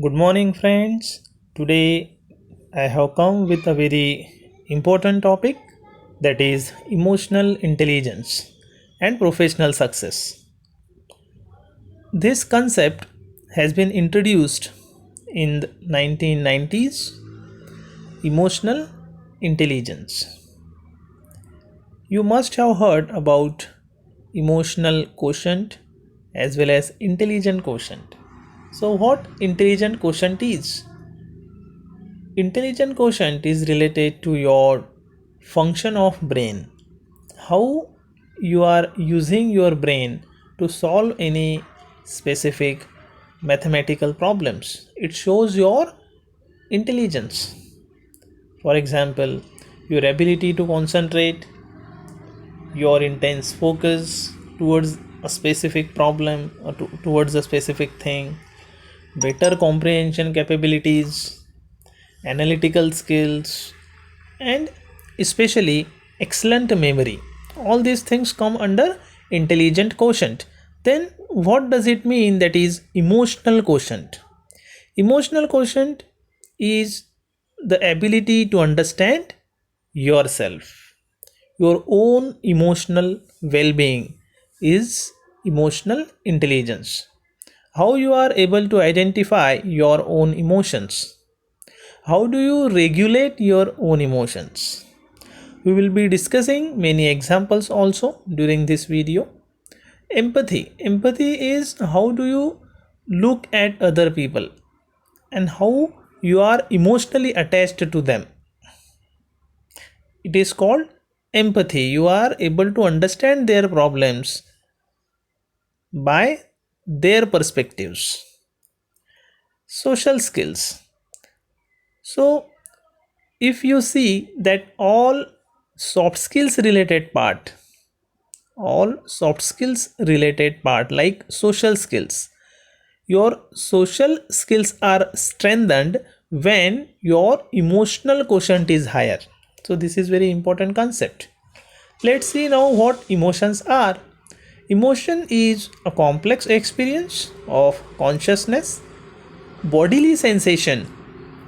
Good morning, friends. Today I have come with a very important topic, that is emotional intelligence and professional success. This concept has been introduced in the 1990s. Emotional intelligence. You must have heard about emotional quotient as well as intelligent quotient. So, what intelligent quotient is? Intelligent quotient is related to your function of brain, how you are using your brain to solve any specific mathematical problems. It shows your intelligence. For example, your ability to concentrate, your intense focus towards a specific problem or towards a specific thing, better comprehension capabilities, analytical skills, and especially excellent memory. All these things come under intelligent quotient. Then what does it mean, that is emotional quotient? Emotional quotient is the ability to understand yourself. Your own emotional well-being is emotional intelligence. How you are able to identify your own emotions. How do you regulate your own emotions? We will be discussing many examples also during this video. Empathy. Empathy is how do you look at other people and how you are emotionally attached to them. It is called empathy. You are able to understand their problems by their perspectives. Social skills. So, if you see that all soft skills related part like social skills, your social skills are strengthened when your emotional quotient is higher. So this is very important concept. Let's see now what emotions are. Emotion is a complex experience of consciousness, bodily sensation,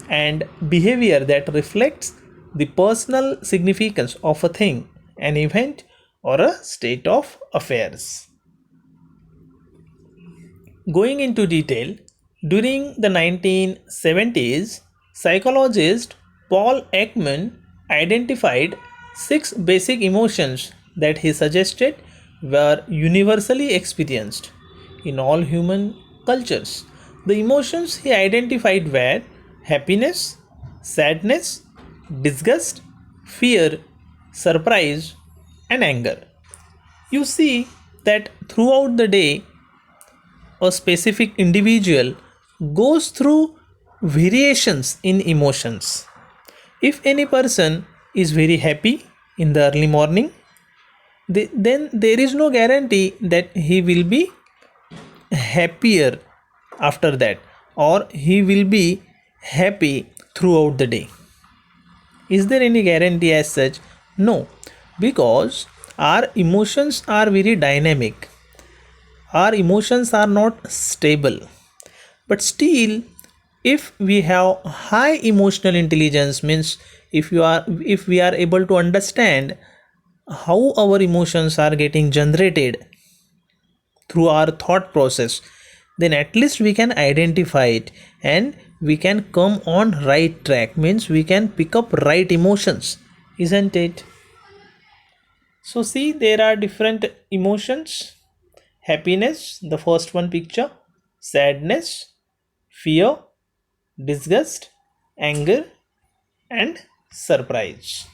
and behavior that reflects the personal significance of a thing, an event, or a state of affairs. Going into detail, during the 1970s, psychologist Paul Ekman identified six basic emotions that he suggested were universally experienced in all human cultures. The emotions he identified were happiness, sadness, disgust, fear, surprise, and anger. You see that throughout the day, a specific individual goes through variations in emotions. If any person is very happy in the early morning, then there is no guarantee that he will be happier after that, or he will be happy throughout the day. Is there any guarantee as such? No, because our emotions are very dynamic. Our emotions are not stable. But still, if we have high emotional intelligence, means if we are able to understand how our emotions are getting generated through our thought process, then at least we can identify it and we can come on right track, means we can pick up right emotions, isn't it? So see, there are different emotions. Happiness, the first one picture, sadness, fear, disgust, anger, and surprise.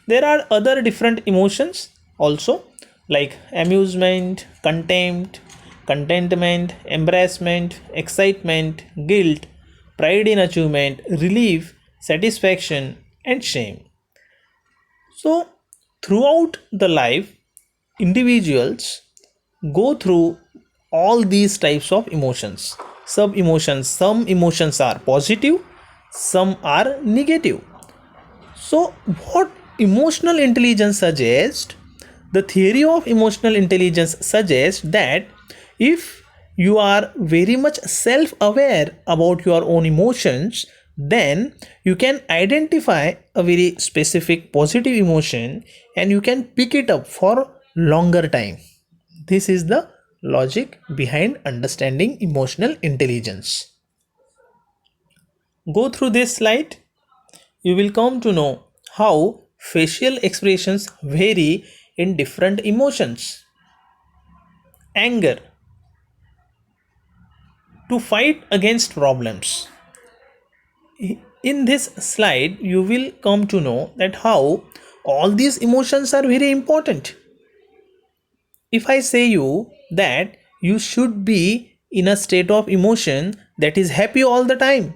There are other different emotions also, like amusement, contempt, contentment, embarrassment, excitement, guilt, pride in achievement, relief, satisfaction, and shame. So, throughout the life, individuals go through all these types of emotions, sub emotions. Some emotions are positive, some are negative. So what emotional intelligence suggests, the theory of emotional intelligence suggests that if you are very much self aware about your own emotions, then you can identify a very specific positive emotion and you can pick it up for longer time. This is the logic behind understanding emotional intelligence. Go through this slide. You will come to know how facial expressions vary in different emotions. Anger, to fight against problems. In this slide, you will come to know that how all these emotions are very important. If I say you that you should be in a state of emotion that is happy all the time,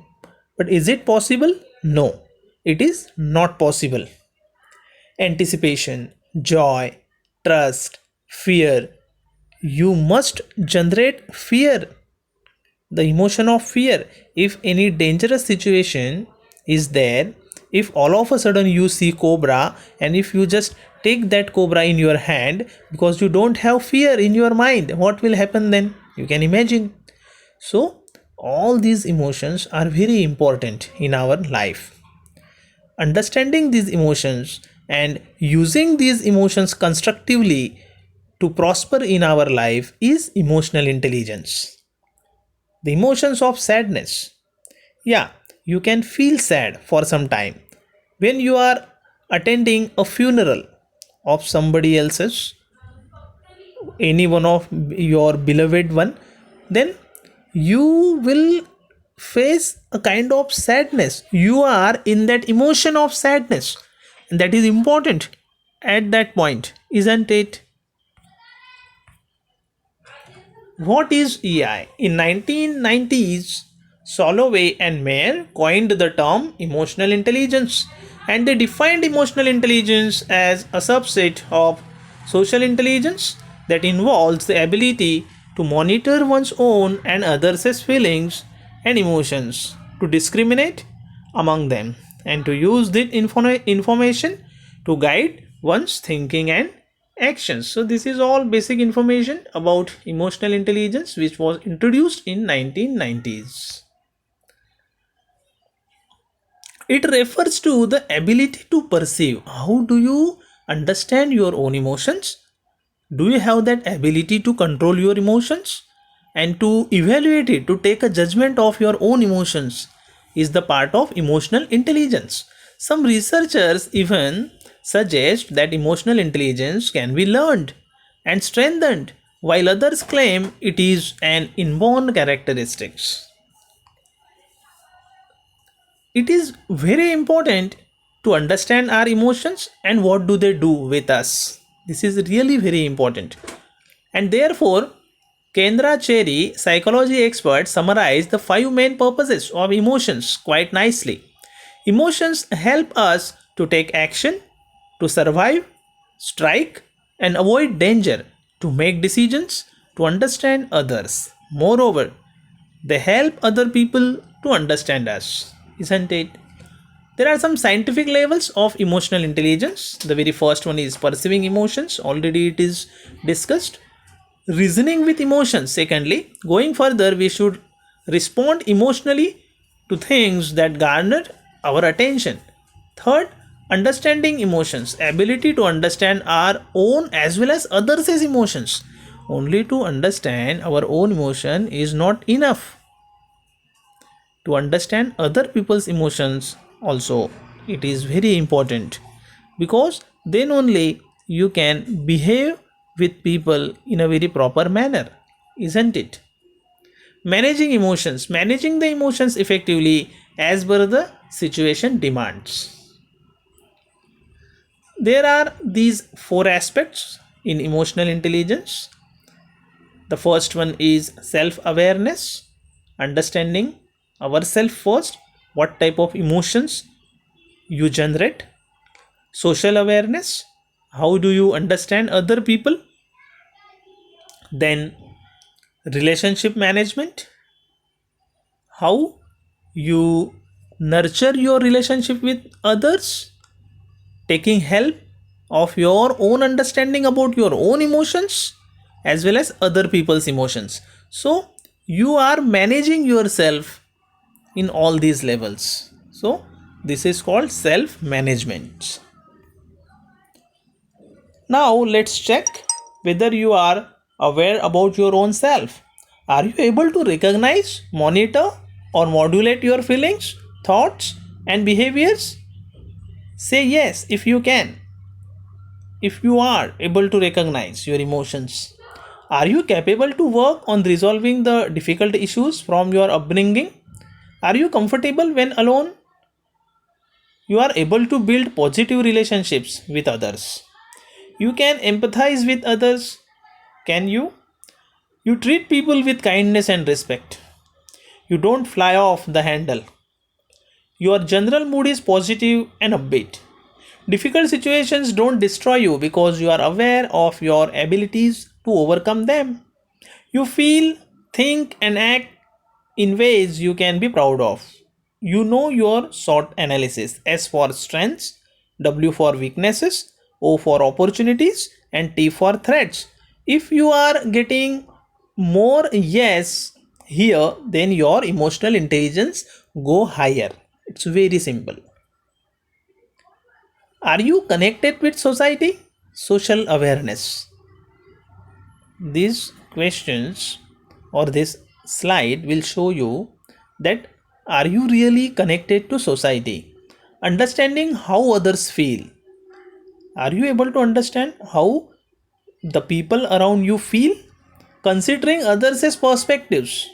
but is it possible? No, it is not possible. Anticipation, joy, trust, fear. You must generate fear, the emotion of fear. If any dangerous situation is there, if all of a sudden you see cobra and if you just take that cobra in your hand because you don't have fear in your mind, what will happen then? You can imagine. So all these emotions are very important in our life. Understanding these emotions and using these emotions constructively to prosper in our life is emotional intelligence. The emotions of sadness. Yeah, you can feel sad for some time when you are attending a funeral of somebody else's, any one of your beloved one, then you will face a kind of sadness. You are in that emotion of sadness, and that is important at that point, isn't it? What is EI? In 1990s, Soloway and Mayer coined the term emotional intelligence, and they defined emotional intelligence as a subset of social intelligence that involves the ability to monitor one's own and others' feelings and emotions, to discriminate among them, and to use that information to guide one's thinking and actions. So this is all basic information about emotional intelligence which was introduced in 1990s. It refers to the ability to perceive. How do you understand your own emotions? Do you have that ability to control your emotions and to evaluate it, to take a judgment of your own emotions is the part of emotional intelligence. Some researchers even suggest that emotional intelligence can be learned and strengthened, while others claim it is an inborn characteristic. It is very important to understand our emotions and what do they do with us. This is really very important. And therefore, Kendra Cherry, psychology expert, summarized the five main purposes of emotions quite nicely. Emotions help us to take action, to survive, strike, and avoid danger, to make decisions, to understand others. Moreover, they help other people to understand us, isn't it? There are some scientific levels of emotional intelligence. The very first one is perceiving emotions, already it is discussed. Reasoning with emotions, secondly, going further, we should respond emotionally to things that garner our attention. Third, understanding emotions, ability to understand our own as well as others' emotions. Only to understand our own emotion is not enough. To understand other people's emotions also, it is very important, because then only you can behave with people in a very proper manner, isn't it? Managing the emotions effectively as per the situation demands. There are these four aspects in emotional intelligence. The first one is self awareness, understanding ourselves first, what type of emotions you generate. Social awareness, how do you understand other people. Then relationship management, how you nurture your relationship with others, taking help of your own understanding about your own emotions as well as other people's emotions. So You are managing yourself in all these levels. So, this is called self management. Now, let's check whether you are aware about your own self. Are you able to recognize, monitor, or modulate your feelings, thoughts, and behaviors? Say yes if you can. If you are able to recognize your emotions, are you capable to work on resolving the difficult issues from your upbringing? Are you comfortable when alone? You are able to build positive relationships with others. You can empathize with others. Can you? You treat people with kindness and respect. You don't fly off the handle. Your general mood is positive and upbeat. Difficult situations don't destroy you because you are aware of your abilities to overcome them. You feel, think, and act in ways you can be proud of. You know your SWOT analysis: S for strengths, W for weaknesses, O for opportunities, and T for threats. If you are getting more yes here, then your emotional intelligence go higher. It's very simple. Are you connected with society? Social awareness. These questions or this slide will show you that are you really connected to society? Understanding how others feel. Are you able to understand how the people around you feel? Considering others as perspectives.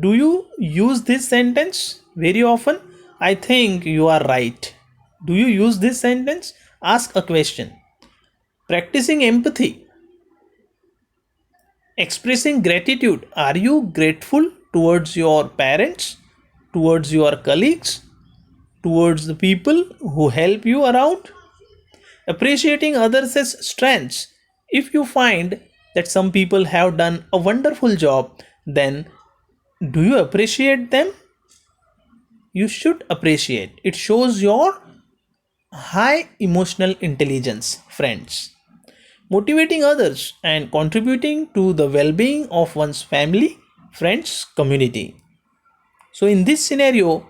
Do you use this sentence very often? I think you are right. Do you use this sentence? Ask a question. Practicing empathy. Expressing gratitude. Are you grateful towards your parents, towards your colleagues, towards the people who help you around? Appreciating others' strengths. If you find that some people have done a wonderful job, then do you appreciate them? You should appreciate. It shows your high emotional intelligence, friends. Motivating others and contributing to the well being of one's family, friends, community. So, in this scenario,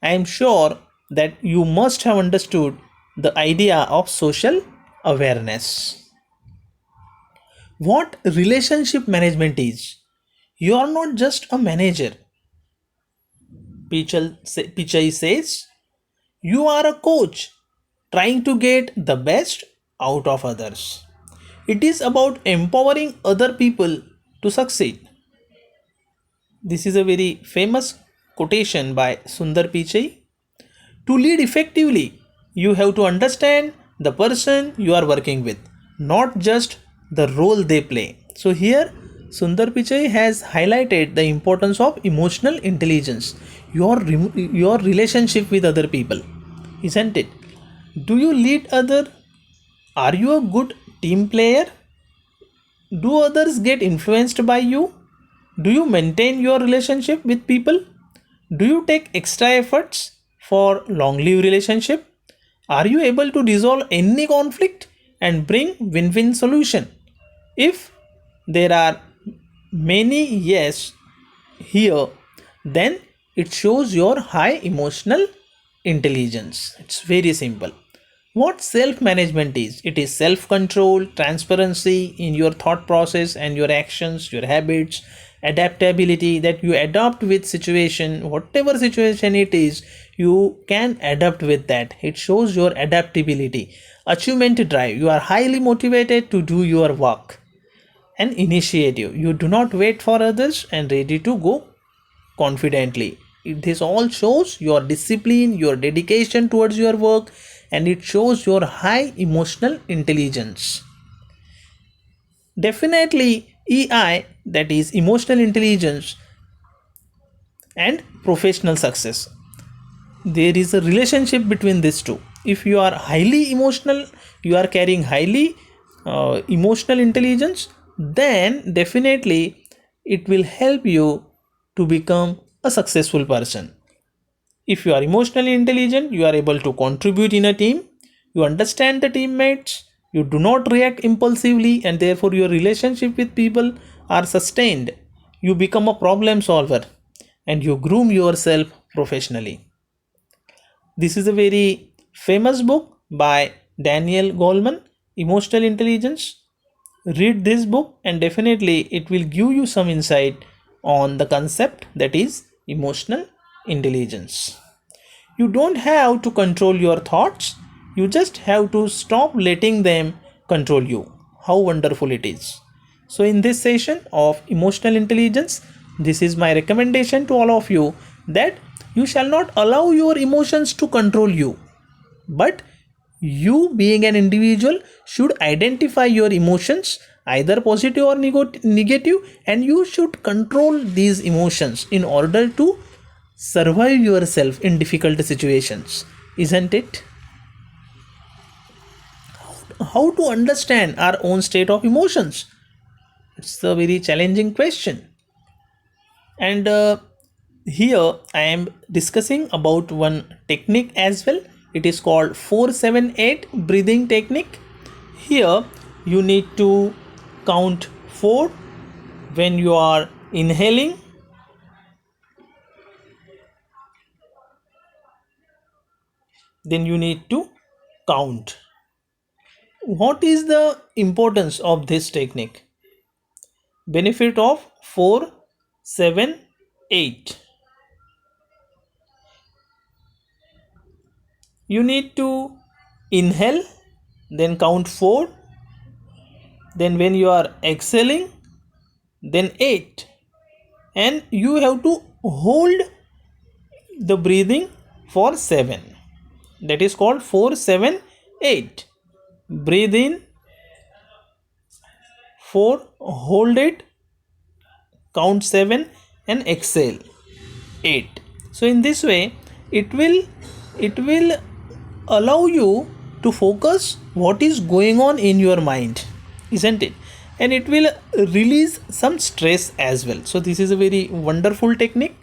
I am sure that you must have understood the idea of social awareness. What relationship management is? You are not just a manager, Pichai says. You are a coach trying to get the best out of others. It is about empowering other people to succeed. This is a very famous quotation by Sundar Pichai. To lead effectively, you have to understand the person you are working with, not just the role they play. So, here Sundar Pichai has highlighted the importance of emotional intelligence, your relationship with other people, isn't it? Do you lead other? Are you a good team player? Do others get influenced by you? Do you maintain your relationship with people? Do you take extra efforts for long live relationship? Are you able to resolve any conflict and bring win-win solution? If there are many yes here, then it shows your high emotional intelligence. It's very simple. What self management is? It is self control, transparency in your thought process and your actions, your habits, adaptability, that you adapt with situation, whatever situation it is, you can adapt with that. It shows your adaptability. Achievement drive. You are highly motivated to do your work. And initiative. You do not wait for others and ready to go confidently. This all shows your discipline, your dedication towards your work, and it shows your high emotional intelligence. Definitely, EI, that is emotional intelligence, and professional success. There is a relationship between these two. If you are highly emotional, you are carrying highly emotional intelligence, then definitely it will help you to become a successful person. If you are emotionally intelligent, you are able to contribute in a team, you understand the teammates, you do not react impulsively, and therefore your relationship with people are sustained, you become a problem solver and you groom yourself professionally. This is a very famous book by Daniel Goldman, Emotional Intelligence. Read this book and definitely it will give you some insight on the concept that is emotional intelligence. You don't have to control your thoughts, you just have to stop letting them control you. How wonderful it is. So in this session of emotional intelligence, this is my recommendation to all of you, that you shall not allow your emotions to control you, but you being an individual should identify your emotions, either positive or negative, and you should control these emotions in order to survive yourself in difficult situations, isn't it? How to understand our own state of emotions? It's a very challenging question. And here I am discussing about one technique as well. It is called 478 breathing technique. Here you need to count 4 when you are inhaling, then you need to count. What is the importance of this technique? Benefit of 4, 7, 8. You need to inhale, then count 4, then when you are exhaling, then 8, and you have to hold the breathing for 7. That is called 4, 7, 8. Breathe in 4, hold it, count 7, and exhale 8. So in this way it will allow you to focus what is going on in your mind, isn't it? And it will release some stress as well. So this is a very wonderful technique,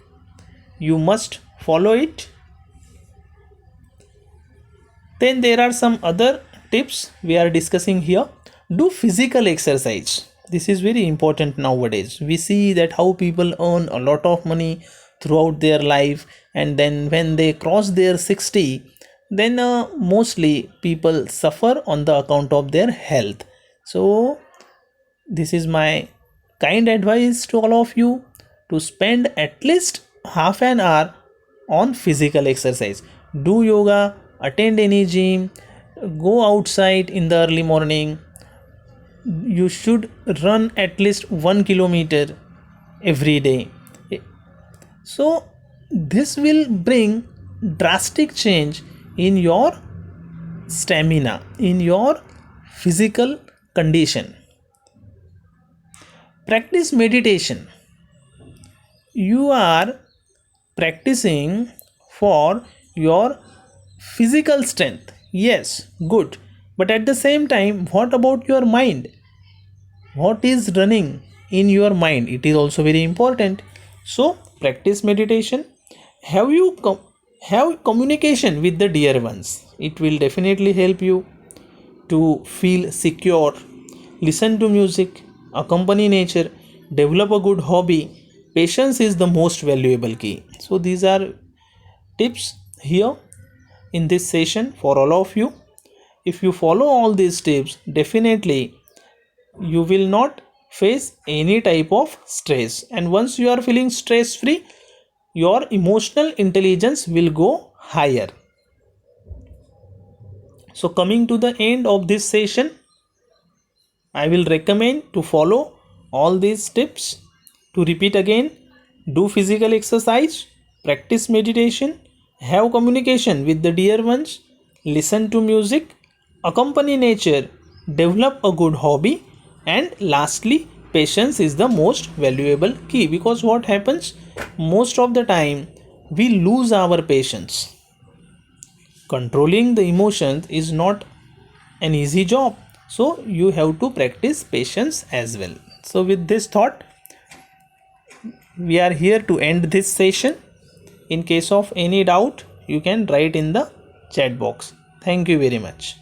you must follow it. Then there are some other tips we are discussing here. Do physical exercise. This is very important nowadays. We see that how people earn a lot of money throughout their life, and then when they cross their 60, then mostly people suffer on the account of their health. So this is my kind advice to all of you, to spend at least half an hour on physical exercise. Do yoga, attend any gym, go outside in the early morning. You should run at least 1 kilometer every day. So this will bring drastic change in your stamina, in your physical condition. Practice meditation. You are practicing for your physical strength. Yes, good. But at the same time, what about your mind? What is running in your mind? It is also very important. So practice meditation. Have communication with the dear ones. It will definitely help you to feel secure. Listen to music, accompany nature, develop a good hobby. Patience is the most valuable key. So these are tips here in this session for all of you. If you follow all these tips, definitely you will not face any type of stress, and once you are feeling stress free, your emotional intelligence will go higher. So coming to the end of this session, I will recommend to follow all these tips. To repeat again, do physical exercise, practice meditation, have communication with the dear ones, listen to music, accompany nature, develop a good hobby, and lastly, patience is the most valuable key. Because what happens, most of the time we lose our patience. Controlling the emotions is not an easy job, so you have to practice patience as well. So with this thought, we are here to end this session. In case of any doubt, you can write in the chat box. Thank you very much.